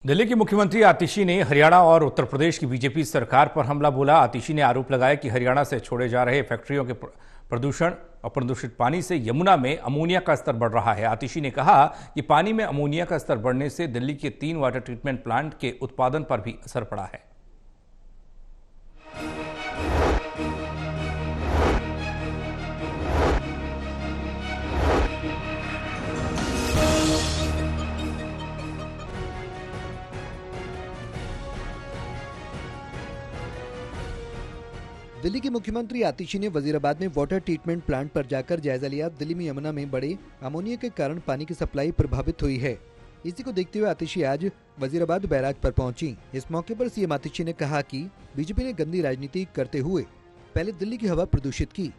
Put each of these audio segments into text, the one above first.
दिल्ली की मुख्यमंत्री आतिशी ने हरियाणा और उत्तर प्रदेश की बीजेपी सरकार पर हमला बोला। आतिशी ने आरोप लगाया कि हरियाणा से छोड़े जा रहे फैक्ट्रियों के प्रदूषण और प्रदूषित पानी से यमुना में अमोनिया का स्तर बढ़ रहा है। आतिशी ने कहा कि पानी में अमोनिया का स्तर बढ़ने से दिल्ली के 3 वाटर ट्रीटमेंट प्लांट के उत्पादन पर भी असर पड़ा है। दिल्ली की मुख्यमंत्री आतिशी ने वजीराबाद में वाटर ट्रीटमेंट प्लांट पर जाकर जायजा लिया। दिल्ली में यमुना में बड़े अमोनिया के कारण पानी की सप्लाई प्रभावित हुई है। इसी को देखते हुए आतिशी आज वजीराबाद बैराज पर पहुंची। इस मौके पर सीएम आतिशी ने कहा कि बीजेपी ने गंदी राजनीति करते हुए पहले दिल्ली की हवा प्रदूषित की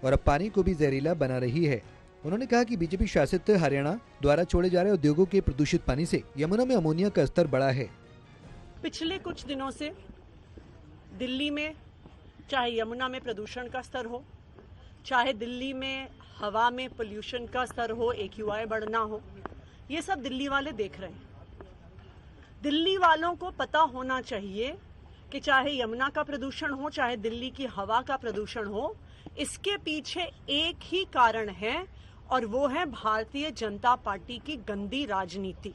और अब पानी को भी जहरीला बना रही है। उन्होंने कहा कि बीजेपी शासित हरियाणा द्वारा छोड़े जा रहे उद्योगों के प्रदूषित पानी से यमुना में अमोनिया का स्तर बढ़ा है। पिछले कुछ दिनों से दिल्ली में चाहे यमुना में प्रदूषण का स्तर हो, चाहे दिल्ली में हवा में पोल्यूशन का स्तर हो, AQI बढ़ना हो, ये सब दिल्ली वाले देख रहे हैं। दिल्ली वालों को पता होना चाहिए कि चाहे यमुना का प्रदूषण हो, चाहे दिल्ली की हवा का प्रदूषण हो, इसके पीछे एक ही कारण है और वो है भारतीय जनता पार्टी की गंदी राजनीति।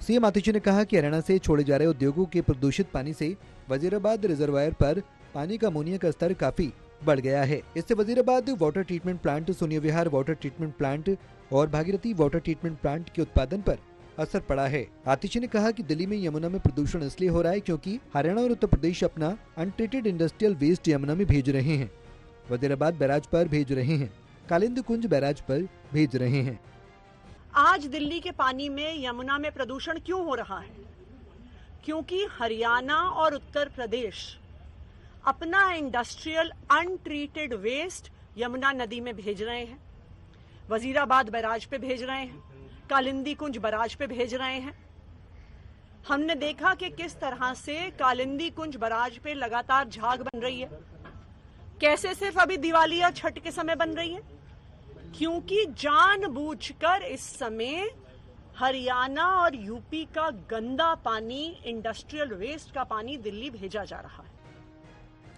सीएम आतिशी ने कहा कि हरियाणा से छोड़े जा रहे उद्योगों के प्रदूषित पानी से वजीराबाद रिजर्वायर पर पानी का अमोनिया का स्तर काफी बढ़ गया है। इससे Wazirabad water treatment plant, Sonia Vihar water treatment plant और भागीरथी वाटर ट्रीटमेंट प्लांट के उत्पादन पर असर पड़ा है। आतिशी ने कहा कि दिल्ली में यमुना में प्रदूषण इसलिए हो रहा है क्योंकि हरियाणा और उत्तर प्रदेश अपना अनट्रीटेड इंडस्ट्रियल वेस्ट यमुना में भेज रहे हैं, वजीराबाद बैराज पर भेज रहे हैं, कालिंदी कुंज बैराज पर भेज रहे हैं। आज दिल्ली के पानी में यमुना में प्रदूषण क्यों हो रहा है? क्योंकि हरियाणा और उत्तर प्रदेश अपना इंडस्ट्रियल अनट्रीटेड वेस्ट यमुना नदी में भेज रहे हैं, वजीराबाद बैराज पे भेज रहे हैं, कालिंदी कुंज बैराज पे भेज रहे हैं। हमने देखा कि किस तरह से कालिंदी कुंज बैराज पे लगातार झाग बन रही है। कैसे सिर्फ अभी दिवाली या छठ के समय बन रही है? क्योंकि जानबूझकर इस समय हरियाणा और यूपी का गंदा पानी, इंडस्ट्रियल वेस्ट का पानी दिल्ली भेजा जा रहा है।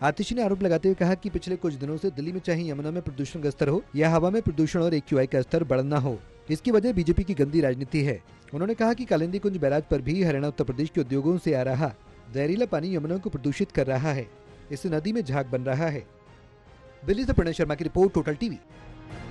आतिशी ने आरोप लगाते हुए कहा कि पिछले कुछ दिनों से दिल्ली में चाहे यमुना में प्रदूषण का स्तर हो या हवा में प्रदूषण और AQI का स्तर बढ़ना हो, इसकी वजह बीजेपी की गंदी राजनीति है। उन्होंने कहा कि कालिंदी कुंज बैराज पर भी हरियाणा उत्तर प्रदेश के उद्योगों से आ रहा जहरीला पानी यमुना को प्रदूषित कर रहा है। इससे नदी में झाग बन रहा है। दिल्ली से प्रणय शर्मा की रिपोर्ट, टोटल टीवी।